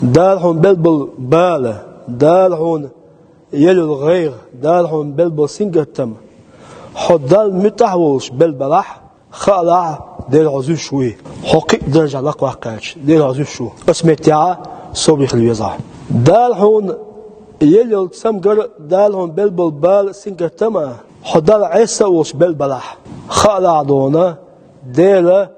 دال هون بلبل باله دال هون يلو الغير دال هون بلبل سنجتم حد دال متحوش بلبلح خلع دير عزو شوي حقيق درجة لق وقعش دير عزو شو اسمتها صبيخ الوزع دال هون يلو تسمجر دال هون بلبل بال سنجتم حد دال عيسى وش بلبلح خلع دونا دير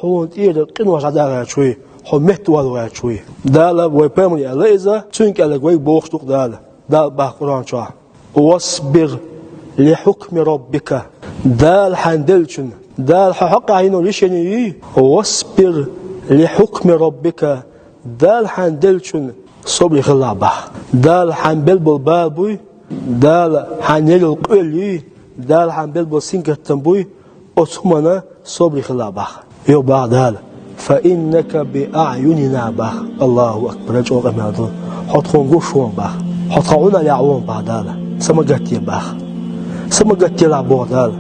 هون إير قنوش عدالة شوي هو مهتوى شوي دال ويبرمني عليزا تونك على جوي بوختك دال بقران شاه واصبر لحكم ربك دال حندلشن دال حق عينو ليشني واصبر لحكم ربك دال حندلشن صبر خلابه دال حنبلبل بابوي دال حنيل القلي دال حنبلبل سينكتنبوي أتمنى صبر خلابه يوبا دال فإنك بأعيننا بخ الله أكبر جوغ مادون حطون قشون بخ حطعونا لعوون بعدالا سمجتي بخ سمجتي لعبودال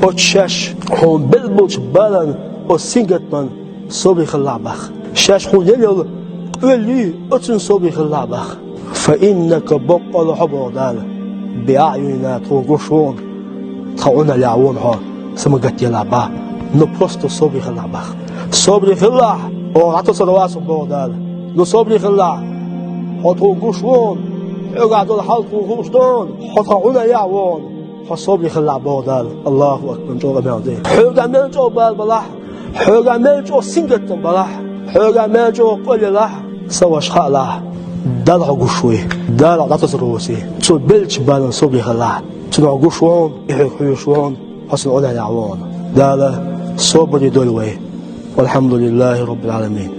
أتشاش هون بلبوش بالان أسينجتمن صبري خلع بخ شاش هون يليل قولي أتن صبري خلع بخ فإنك بقى لحبودال بأعيننا طون قشون حطعونا لعوون ها سمجتي لعبا نبرست صبري خلع بخ صبري خلع او حتى صلوات بودال نو صبري خلع حطو قشون يقعد الحلق وغشتون حطعونا يعوون فصبري خلع بودال الله اكبر جوغ مالدي حوغا ملجو بالبلح حوغا ملجو سنجتن بلح حوغا ملجو قليلح سواش خلع دالع قشوي دالع داتس روسي تو بلش بالن صبري خلع تنو قشون يحيشون حسن عنا يعوون دالة صبري دولوي والحمد لله رب العالمين.